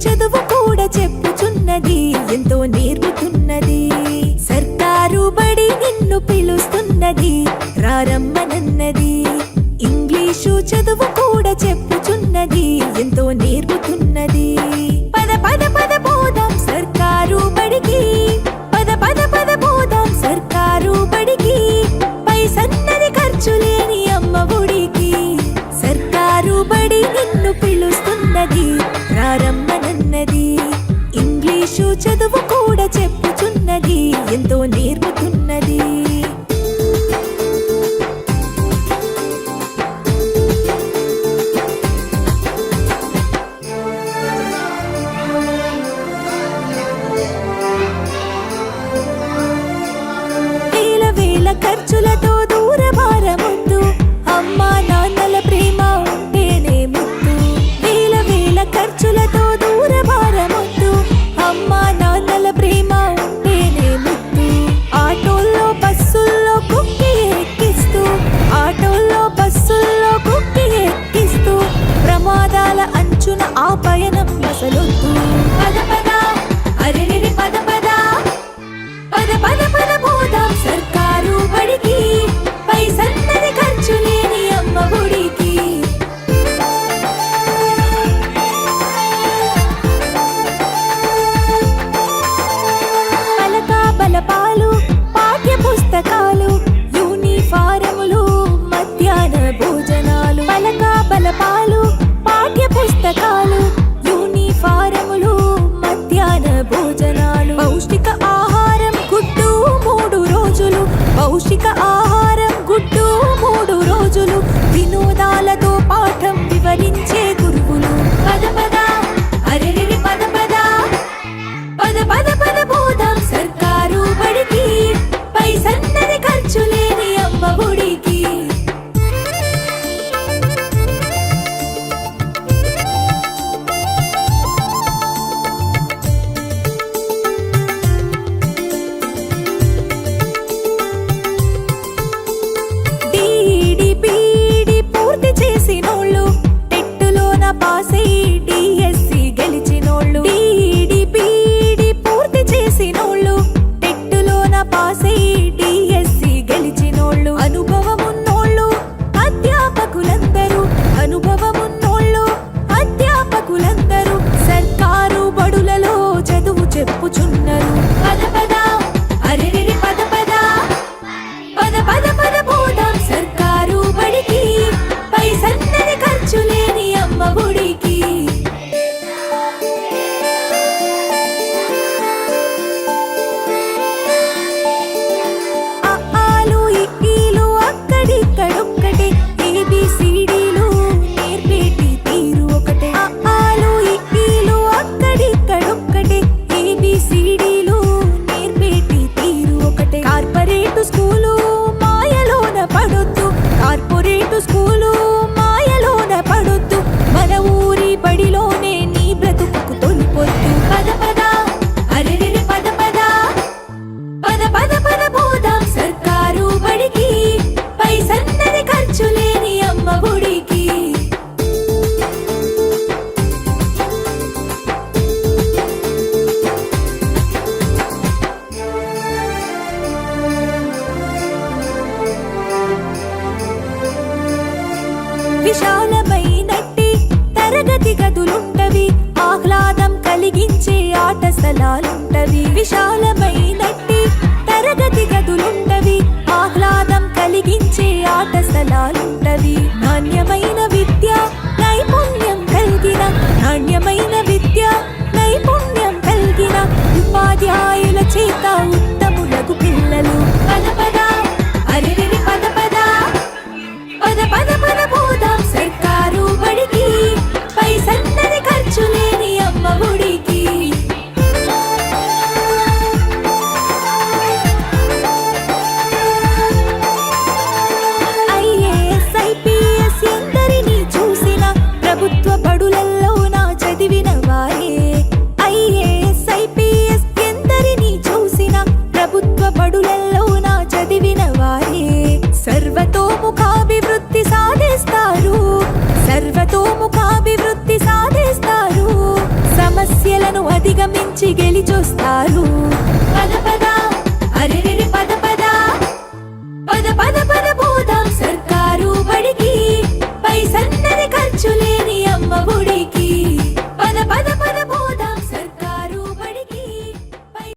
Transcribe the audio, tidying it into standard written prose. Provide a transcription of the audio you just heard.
చదువు కూడా చెప్పుచున్నది, ఎంతో నేర్పుతున్నది. సర్కారు బడి నిన్ను పిలుస్తున్నది, రారమ్మనన్నది. ఇంగ్లీషు చదువు కూడా చెప్పుచున్నది, ఎంతో నేర్పుతున్నది. పద పద పద పోదాం సర్కారు బడికి, పద పద పద పోదాం సర్కారు బడికి. పైసన్నది ఖర్చు లేని అమ్మ ఒడికి. సర్కారు బడి నిన్ను పిలుస్తున్నది, రారమ్మనన్నది. ఇంగ్లీషు చదువు కూడా చెప్పుచున్నది, ఎంతో నేర్పుతున్నది. ఖర్చులతో దూరభారముద్దు, అమ్మా నాన్నల ప్రేమ ఉంటేనే ముద్దు. వేల వేల ఖర్చులతో దూరభారముద్దు, అమ్మా నాన్నల ప్రేమ ఉంటేనే ముద్దు. ఆటోల్లో బస్సుల్లో కుక్కి ఎక్కిస్తూ, ఆటోల్లో బస్సుల్లో కుక్కి ఎక్కిస్తూ, ప్రమాదాల అంచున ఆ పయనం అసలొద్దు. పద పద అరెరెరి పద పద, పద పద పద పోదాం సర్కారు బడికి. పైసన్నది ఖర్చు లేని అమ్మ ఒడికి. పలక బలపాలు, పాఠ్య పుస్తకాలు, యూనిఫారములు, మధ్యాహ్న భోజనాలు. పలక బలపాలు, పాఠ్య పుస్తకాలు, యూనిఫారములు, మధ్యాహ్న భోజనాలు. పౌష్టిక ఆహారం గుడ్డు 3 రోజులు, పౌష్టిక ఆహారం గుడ్డు 3 రోజులు. వినోదాలతో పాఠం వివరించే గురువులు. పద పద అరెరెరి పద పద, పద పద పద పోదాం సర్కారు బడికి. పైసన్నది ఖర్చు లేని అమ్మ ఒడికి. అధిగమించి గెలిచొస్తారు. పద పద అరెరెరె పద పద పద పద పద